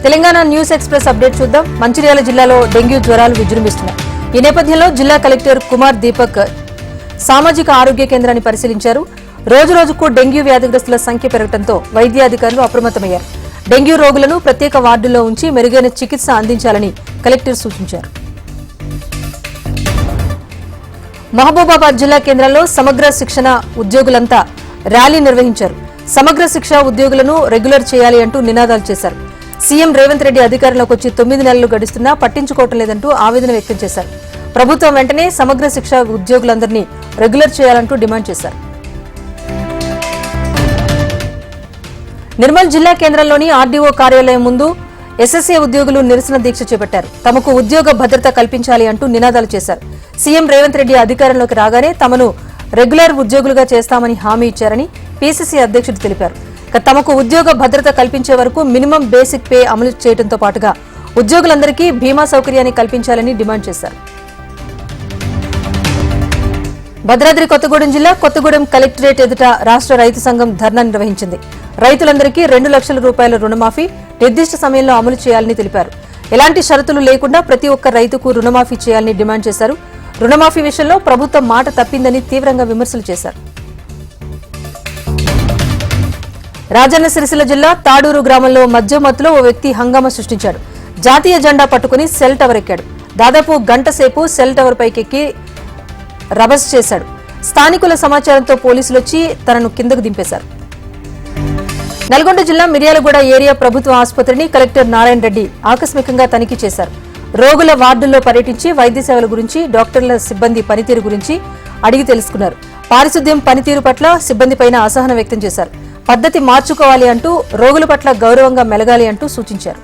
Telangana news express update చూద్దాం. మంచిర్యాల జిల్లాలో dengue జ్వరాలు విజృంభిస్తున్నాయి. ఈ నేపథ్యంలో జిల్లా కలెక్టర్ కుమార్ దీపక్ సామాజిక ఆరోగ్య కేంద్రాన్ని పరిశీలించారు. రోజురోజుకు డెంగ్యూ వ్యాధిగ్రస్తుల సంఖ్య పెరగడంతో వైద్యాధికారులు అప్రమత్తమయ్యారు. డెంగ్యూ రోగులను ప్రత్యేక వార్డుల్లో ఉంచి మెరుగైన చికిత్స అందించాలని కలెక్టర్ సూచించారు. మహబూబాబాద్ జిల్లా కేంద్రంలో సమగ్ర శిక్షణ ఉద్యోగులంతా ర్యాలీ నిర్వహించారు. సమగ్ర శిక్ష ఉద్యోగులను రెగ్యులర్ చేయాలి అంటూ నినాదాలు చేశారు. సీఎం రేవంత్ రెడ్డి అధికారంలోకి వచ్చి 9 నెలలు గడుస్తున్నా పట్టించుకోవటం లేదంటూ ఆవేదన వ్యక్తం చేశారు. ప్రభుత్వం వెంటనే సమగ్ర శిక్ష ఉద్యోగులందరినీ రెగ్యులర్ చేయాలంటూ డిమాండ్ చేశారు. నిర్మల్ జిల్లా కేంద్రంలోని ఆర్డీఓ కార్యాలయం ముందు ఎస్ఎస్ఏ ఉద్యోగులు నిరసన దీక్ష చేపట్టారు. తమకు ఉద్యోగ భద్రత కల్పించాలి అంటూ నినాదాలు చేశారు. సీఎం రేవంత్ రెడ్డి అధికారంలోకి రాగానే తమను రెగ్యులర్ ఉద్యోగులుగా చేస్తామని హామీ ఇచ్చారని పీసీసీ అధ్యక్షుడు తెలిపారు. తమకు ఉద్యోగ భద్రత కల్పించే వరకు మినిమం బేసిక్ పే అమలు చేయడంతో పాటుగా ఉద్యోగులందరికీ బీమా సౌకర్యాన్ని కల్పించాలని డిమాండ్ చేశారు. భద్రాద్రి కొత్తగూడెం జిల్లా కొత్తగూడెం కలెక్టరేట్ ఎదుట రాష్ట్ర రైతు సంఘం ధర్నా నిర్వహించింది. రైతులందరికీ 2 లక్షల రూపాయల రుణమాఫీ నిర్దిష్ట సమయంలో అమలు చేయాలని తెలిపారు. ఎలాంటి షరతులు లేకుండా ప్రతి ఒక్క రైతుకు రుణమాఫీ చేయాలని డిమాండ్ చేశారు. రుణమాఫీ విషయంలో ప్రభుత్వం మాట తప్పిందని తీవ్రంగా విమర్శలు చేశారు. రాజన్న సిరిసిల్ల జిల్లా తాడూరు గ్రామంలో మద్యం మత్తులో ఓ వ్యక్తి హంగామా సృష్టించాడు. జాతీయ జెండా పట్టుకుని సెల్ టవర్ ఎక్కాడు. దాదాపు గంట సేపు సెల్ టవర్ పైకెక్కి రభస్ చేశాడు. స్థానికుల సమాచారంతో పోలీసులు వచ్చి తనను కిందకు దింపేశారు. నల్గొండ జిల్లా మిర్యాలగూడ ఏరియా ప్రభుత్వ ఆసుపత్రిని కలెక్టర్ నారాయణ రెడ్డి ఆకస్మికంగా తనిఖీ చేశారు. రోగుల వార్డుల్లో పర్యటించి వైద్య సేవల గురించి, డాక్టర్ల సిబ్బంది పనితీరు గురించి అడిగి తెలుసుకున్నారు. పారిశుద్ధ్యం పనితీరు పట్ల సిబ్బందిపైన అసహనం వ్యక్తం చేశారు. పద్ధతి మార్చుకోవాలి అంటూ రోగుల పట్ల గౌరవంగా మెలగాలి అంటూ సూచించారు.